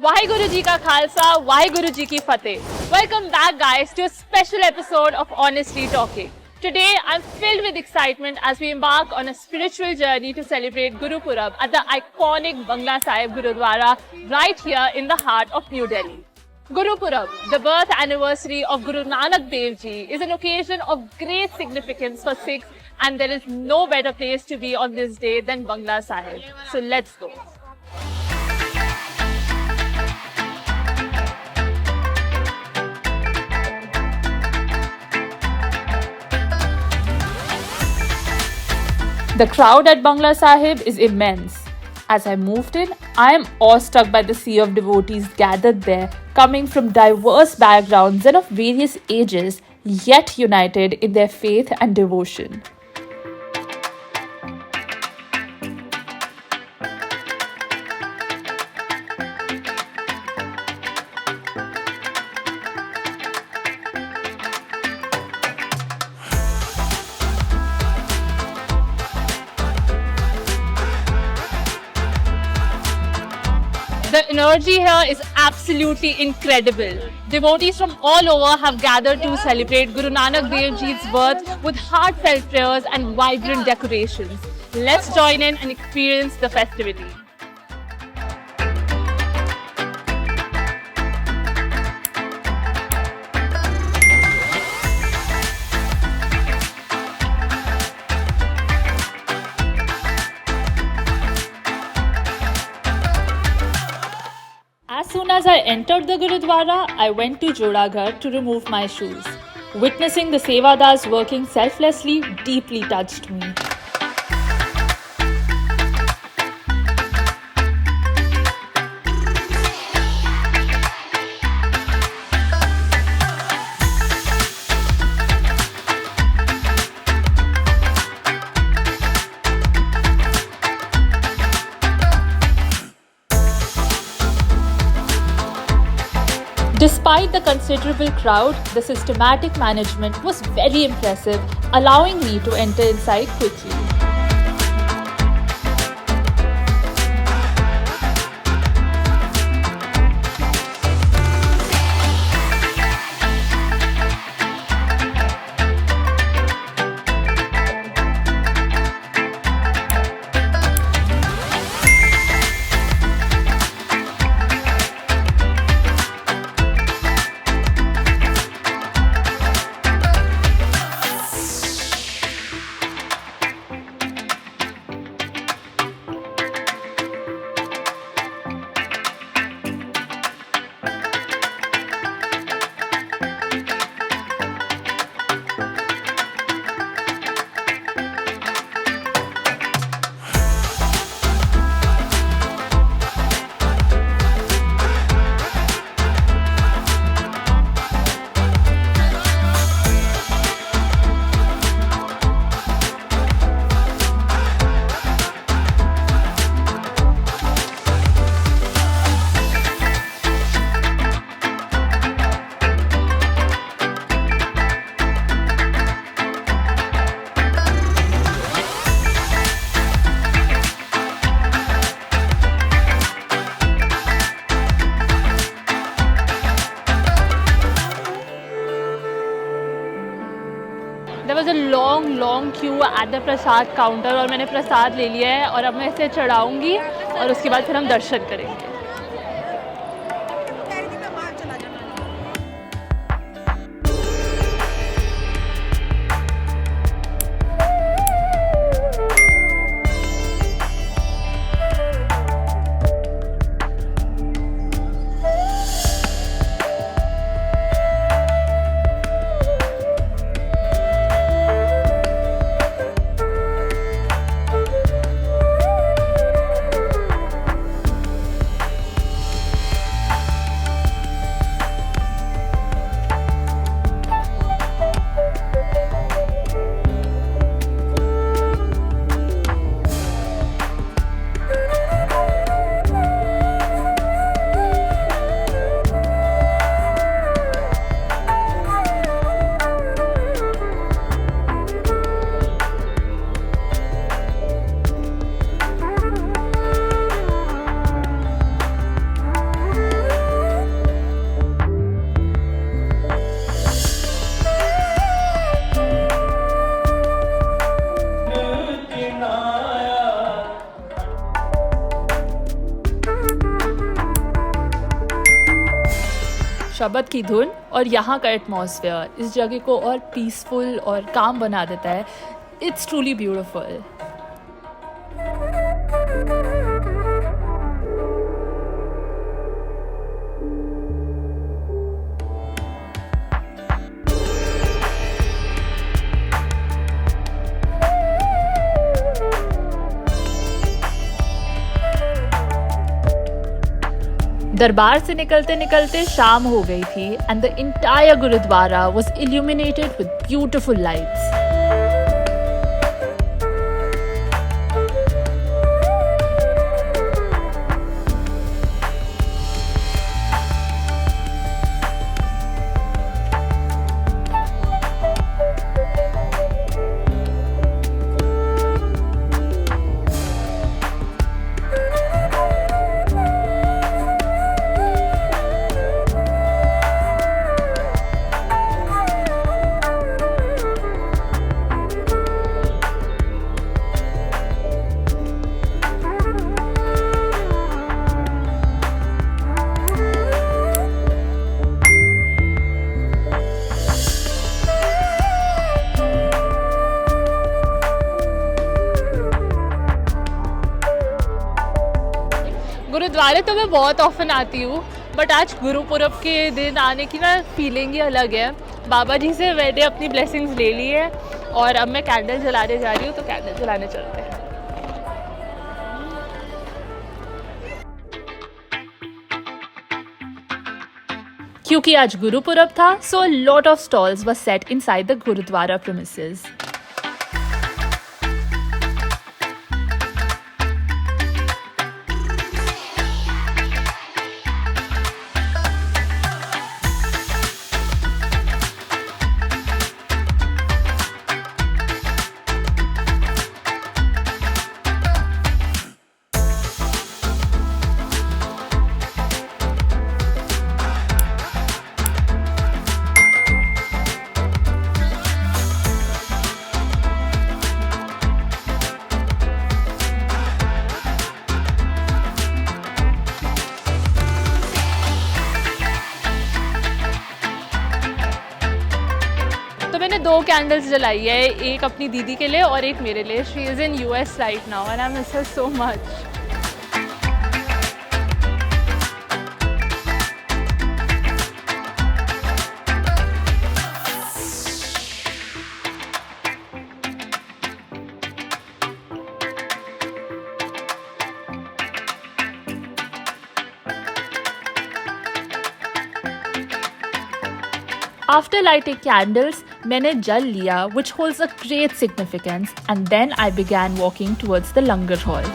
Waheguru Ji Ka Khalsa, Waheguru Ji Ki Fateh. Welcome back, guys, to a special episode of Honestly Talking. Today, I'm filled with excitement as we embark on a spiritual journey to celebrate Guru Purab at the iconic Bangla Sahib Gurudwara right here in the heart of New Delhi. Guru Purab, the birth anniversary of Guru Nanak Dev Ji, is an occasion of great significance for Sikhs, and there is no better place to be on this day than Bangla Sahib. So let's go. The crowd at Bangla Sahib is immense. As I moved in, I am awestruck by the sea of devotees gathered there, coming from diverse backgrounds and of various ages, yet united in their faith and devotion. The energy here is absolutely incredible. Devotees from all over have gathered to celebrate Guru Nanak Dev Ji's birth with heartfelt prayers and vibrant decorations. Let's join in and experience the festivity. As soon as I entered the Gurudwara, I went to Jodaghar to remove my shoes. Witnessing the Sevadars working selflessly deeply touched me. Despite the considerable crowd, the systematic management was very impressive, allowing me to enter inside quickly. There was a long queue at the Prasad counter और मैंने प्रसाद ले लिया है और अब मैं इसे चढ़ाऊंगी और उसके बाद फिर हम दर्शन करेंगे. शब्द की धुन और यहाँ का एटमॉस्फेयर इस जगह को और पीसफुल और काम बना देता है. It's truly beautiful. दरबार से निकलते निकलते शाम हो गई थी and the entire gurdwara was illuminated with beautiful lights. गुरुद्वारे तो मैं बहुत ऑफन आती हूँ, बट आज गुरुपुरब के दिन आने की ना फीलिंग ही अलग है. बाबा जी से मैंने अपनी ब्लेसिंग्स ले ली है और अब मैं कैंडल जलाने जा रही हूँ, तो कैंडल जलाने चलते हैं. क्योंकि आज गुरुपुरब था, सो a lot of stalls were set inside the Gurudwara premises. मैंने 2 कैंडल्स जलाई है, एक अपनी दीदी के लिए और एक मेरे लिए. She is in US right now and I miss her so much. After lighting candles, मैंने जल लिया, which holds a great significance, and then I began walking towards the langar hall.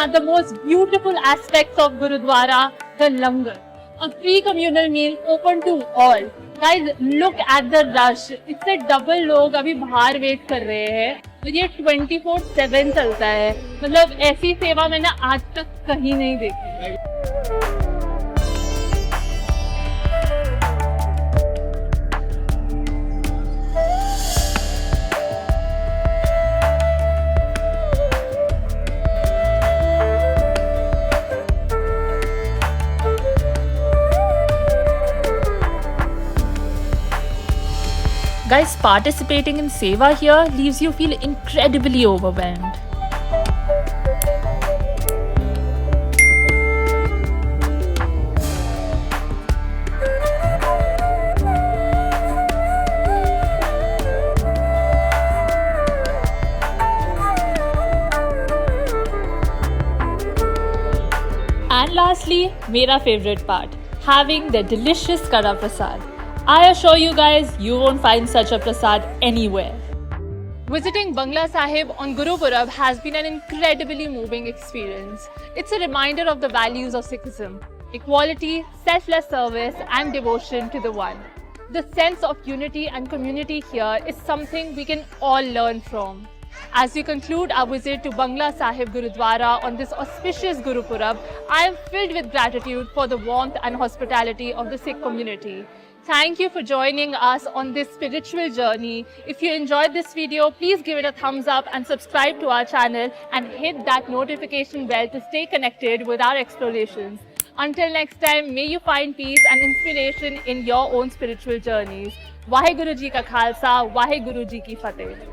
At the most beautiful aspects of Gurudwara, the langar, a free communal meal open to all. Guys, look at the rush. इससे double लोग अभी बाहर wait कर रहे हैं और ये 24/7 चलता है. मतलब ऐसी सेवा मैंने आज तक कहीं नहीं देखी. Guys, participating in seva here leaves you feel incredibly overwhelmed. And lastly, mera favorite part, having the delicious kada prasad. I assure you guys, you won't find such a prasad anywhere. Visiting Bangla Sahib on Gurupurab has been an incredibly moving experience. It's a reminder of the values of Sikhism: equality, selfless service, and devotion to the One. The sense of unity and community here is something we can all learn from. As we conclude our visit to Bangla Sahib Gurudwara on this auspicious Guru Purab, I am filled with gratitude for the warmth and hospitality of the Sikh community. Thank you for joining us on this spiritual journey. If you enjoyed this video, please give it a thumbs up and subscribe to our channel and hit that notification bell to stay connected with our explorations. Until next time, may you find peace and inspiration in your own spiritual journeys. Vaheguru Ji Ka Khalsa, Vaheguru Ji Ki Fateh.